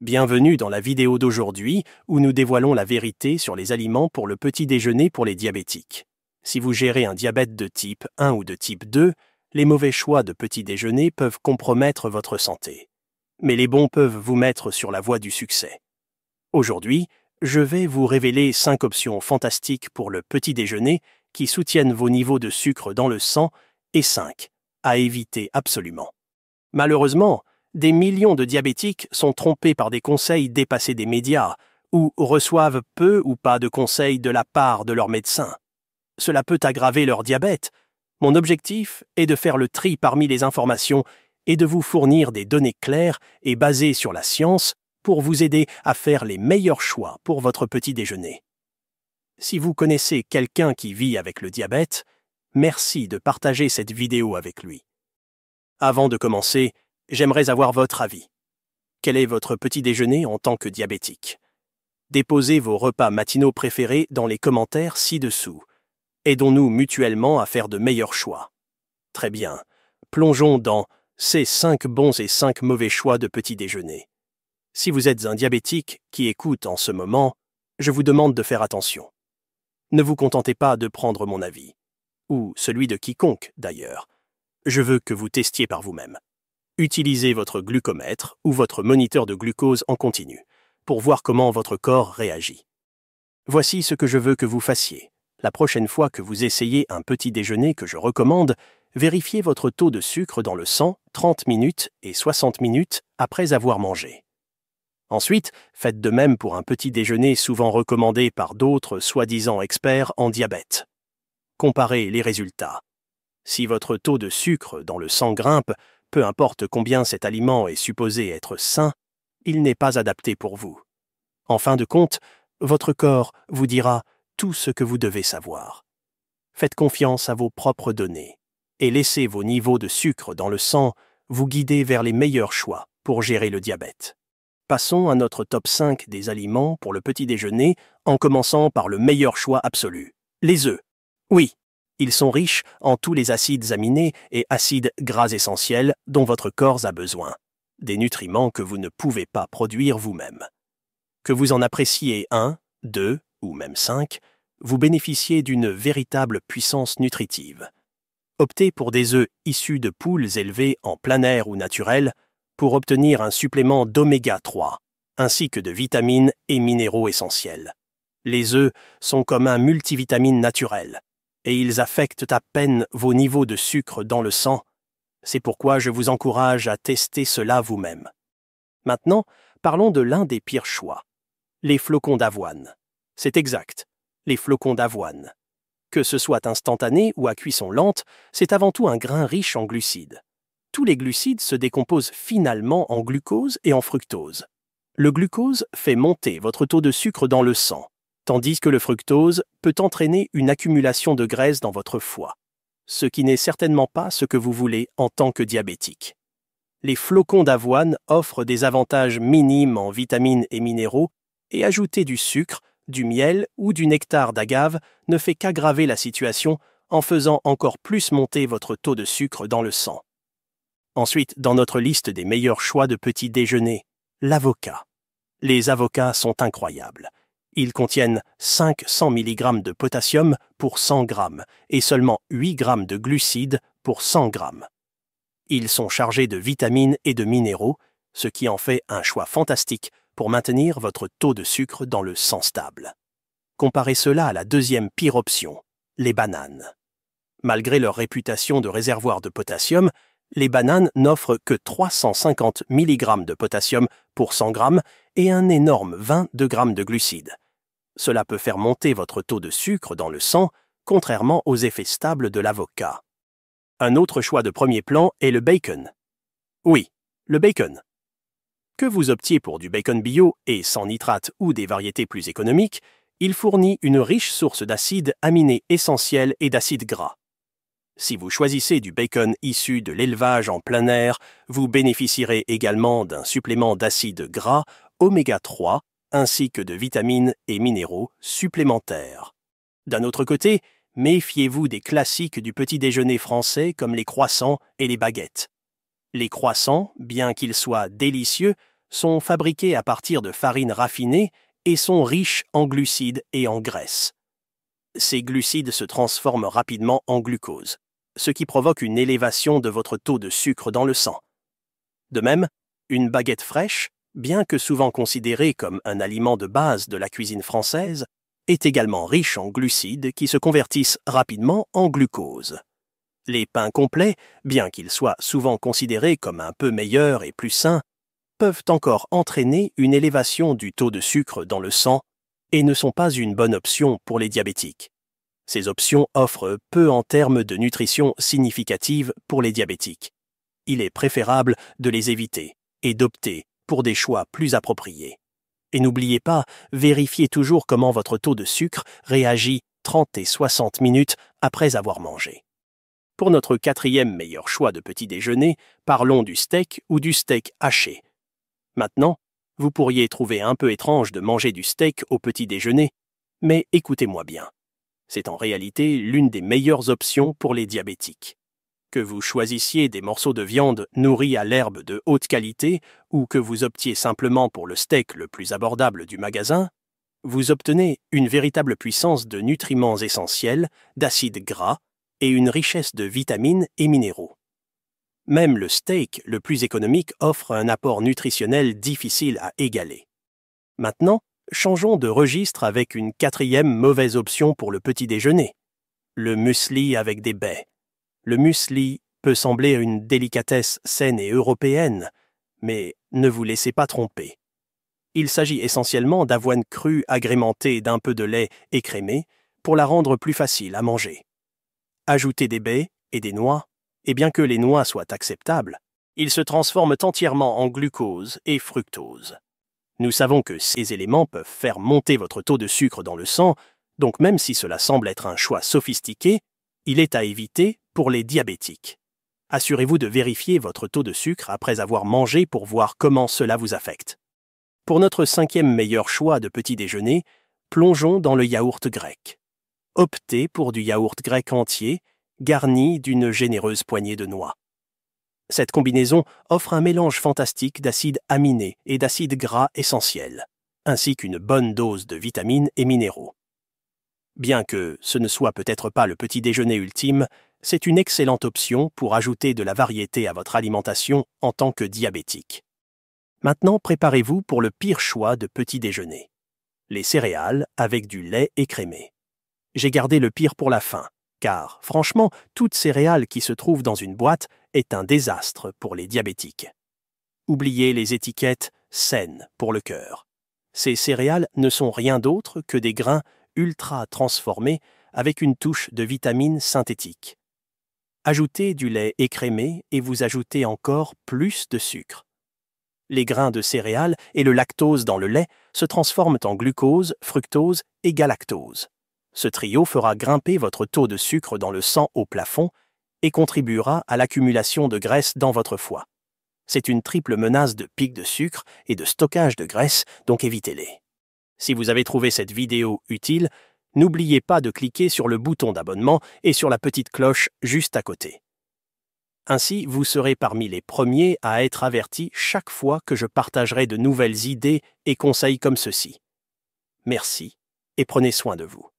Bienvenue dans la vidéo d'aujourd'hui où nous dévoilons la vérité sur les aliments pour le petit déjeuner pour les diabétiques. Si vous gérez un diabète de type 1 ou de type 2, les mauvais choix de petit déjeuner peuvent compromettre votre santé. Mais les bons peuvent vous mettre sur la voie du succès. Aujourd'hui, je vais vous révéler 5 options fantastiques pour le petit déjeuner qui soutiennent vos niveaux de sucre dans le sang et 5 à éviter absolument. Malheureusement, des millions de diabétiques sont trompés par des conseils dépassés des médias ou reçoivent peu ou pas de conseils de la part de leur médecin. Cela peut aggraver leur diabète. Mon objectif est de faire le tri parmi les informations et de vous fournir des données claires et basées sur la science pour vous aider à faire les meilleurs choix pour votre petit déjeuner. Si vous connaissez quelqu'un qui vit avec le diabète, merci de partager cette vidéo avec lui. Avant de commencer, j'aimerais avoir votre avis. Quel est votre petit déjeuner en tant que diabétique? Déposez vos repas matinaux préférés dans les commentaires ci-dessous. Aidons-nous mutuellement à faire de meilleurs choix. Très bien, plongeons dans ces 5 bons et 5 mauvais choix de petit déjeuner. Si vous êtes un diabétique qui écoute en ce moment, je vous demande de faire attention. Ne vous contentez pas de prendre mon avis, ou celui de quiconque d'ailleurs. Je veux que vous testiez par vous-même. Utilisez votre glucomètre ou votre moniteur de glucose en continu pour voir comment votre corps réagit. Voici ce que je veux que vous fassiez. La prochaine fois que vous essayez un petit déjeuner que je recommande, vérifiez votre taux de sucre dans le sang 30 minutes et 60 minutes après avoir mangé. Ensuite, faites de même pour un petit déjeuner souvent recommandé par d'autres soi-disant experts en diabète. Comparez les résultats. Si votre taux de sucre dans le sang grimpe, peu importe combien cet aliment est supposé être sain, il n'est pas adapté pour vous. En fin de compte, votre corps vous dira tout ce que vous devez savoir. Faites confiance à vos propres données et laissez vos niveaux de sucre dans le sang vous guider vers les meilleurs choix pour gérer le diabète. Passons à notre top 5 des aliments pour le petit déjeuner en commençant par le meilleur choix absolu, les œufs. Oui, ils sont riches en tous les acides aminés et acides gras essentiels dont votre corps a besoin, des nutriments que vous ne pouvez pas produire vous-même. Que vous en appréciez 1, 2 ou même 5, vous bénéficiez d'une véritable puissance nutritive. Optez pour des œufs issus de poules élevées en plein air ou naturel pour obtenir un supplément d'oméga 3, ainsi que de vitamines et minéraux essentiels. Les œufs sont comme un multivitamine naturel, et ils affectent à peine vos niveaux de sucre dans le sang. C'est pourquoi je vous encourage à tester cela vous-même. Maintenant, parlons de l'un des pires choix, les flocons d'avoine. C'est exact, les flocons d'avoine. Que ce soit instantané ou à cuisson lente, c'est avant tout un grain riche en glucides. Tous les glucides se décomposent finalement en glucose et en fructose. Le glucose fait monter votre taux de sucre dans le sang, tandis que le fructose peut entraîner une accumulation de graisse dans votre foie, ce qui n'est certainement pas ce que vous voulez en tant que diabétique. Les flocons d'avoine offrent des avantages minimes en vitamines et minéraux, et ajouter du sucre, du miel ou du nectar d'agave ne fait qu'aggraver la situation en faisant encore plus monter votre taux de sucre dans le sang. Ensuite, dans notre liste des meilleurs choix de petit déjeuner, l'avocat. Les avocats sont incroyables. Ils contiennent 500 mg de potassium pour 100 g et seulement 8 g de glucides pour 100 g. Ils sont chargés de vitamines et de minéraux, ce qui en fait un choix fantastique pour maintenir votre taux de sucre dans le sang stable. Comparez cela à la deuxième pire option, les bananes. Malgré leur réputation de réservoir de potassium, les bananes n'offrent que 350 mg de potassium pour 100 g et un énorme 22 g de glucides. Cela peut faire monter votre taux de sucre dans le sang, contrairement aux effets stables de l'avocat. Un autre choix de premier plan est le bacon. Oui, le bacon. Que vous optiez pour du bacon bio et sans nitrate ou des variétés plus économiques, il fournit une riche source d'acides aminés essentiels et d'acides gras. Si vous choisissez du bacon issu de l'élevage en plein air, vous bénéficierez également d'un supplément d'acides gras oméga 3 ainsi que de vitamines et minéraux supplémentaires. D'un autre côté, méfiez-vous des classiques du petit déjeuner français comme les croissants et les baguettes. Les croissants, bien qu'ils soient délicieux, sont fabriqués à partir de farines raffinées et sont riches en glucides et en graisses. Ces glucides se transforment rapidement en glucose, ce qui provoque une élévation de votre taux de sucre dans le sang. De même, une baguette fraîche, bien que souvent considérée comme un aliment de base de la cuisine française, est également riche en glucides qui se convertissent rapidement en glucose. Les pains complets, bien qu'ils soient souvent considérés comme un peu meilleurs et plus sains, peuvent encore entraîner une élévation du taux de sucre dans le sang et ne sont pas une bonne option pour les diabétiques. Ces options offrent peu en termes de nutrition significative pour les diabétiques. Il est préférable de les éviter et d'opter pour des choix plus appropriés. Et n'oubliez pas, vérifiez toujours comment votre taux de sucre réagit 30 et 60 minutes après avoir mangé. Pour notre quatrième meilleur choix de petit déjeuner, parlons du steak ou du steak haché. Maintenant, vous pourriez trouver un peu étrange de manger du steak au petit déjeuner, mais écoutez-moi bien. C'est en réalité l'une des meilleures options pour les diabétiques. Que vous choisissiez des morceaux de viande nourris à l'herbe de haute qualité ou que vous optiez simplement pour le steak le plus abordable du magasin, vous obtenez une véritable puissance de nutriments essentiels, d'acides gras et une richesse de vitamines et minéraux. Même le steak le plus économique offre un apport nutritionnel difficile à égaler. Maintenant, changeons de registre avec une quatrième mauvaise option pour le petit déjeuner, le muesli avec des baies. Le muesli peut sembler une délicatesse saine et européenne, mais ne vous laissez pas tromper. Il s'agit essentiellement d'avoine crue agrémentée d'un peu de lait écrémé pour la rendre plus facile à manger. Ajoutez des baies et des noix, et bien que les noix soient acceptables, ils se transforment entièrement en glucose et fructose. Nous savons que ces éléments peuvent faire monter votre taux de sucre dans le sang, donc même si cela semble être un choix sophistiqué, il est à éviter pour les diabétiques. Assurez-vous de vérifier votre taux de sucre après avoir mangé pour voir comment cela vous affecte. Pour notre cinquième meilleur choix de petit déjeuner, plongeons dans le yaourt grec. Optez pour du yaourt grec entier, garni d'une généreuse poignée de noix. Cette combinaison offre un mélange fantastique d'acides aminés et d'acides gras essentiels, ainsi qu'une bonne dose de vitamines et minéraux. Bien que ce ne soit peut-être pas le petit déjeuner ultime, c'est une excellente option pour ajouter de la variété à votre alimentation en tant que diabétique. Maintenant, préparez-vous pour le pire choix de petit déjeuner. Les céréales avec du lait écrémé. J'ai gardé le pire pour la fin, car, franchement, toute céréale qui se trouve dans une boîte est un désastre pour les diabétiques. Oubliez les étiquettes saines pour le cœur. Ces céréales ne sont rien d'autre que des grains ultra transformés avec une touche de vitamines synthétiques. Ajoutez du lait écrémé et vous ajoutez encore plus de sucre. Les grains de céréales et le lactose dans le lait se transforment en glucose, fructose et galactose. Ce trio fera grimper votre taux de sucre dans le sang au plafond et contribuera à l'accumulation de graisse dans votre foie. C'est une triple menace de pic de sucre et de stockage de graisse, donc évitez-les. Si vous avez trouvé cette vidéo utile, n'oubliez pas de cliquer sur le bouton d'abonnement et sur la petite cloche juste à côté. Ainsi, vous serez parmi les premiers à être avertis chaque fois que je partagerai de nouvelles idées et conseils comme ceci. Merci et prenez soin de vous.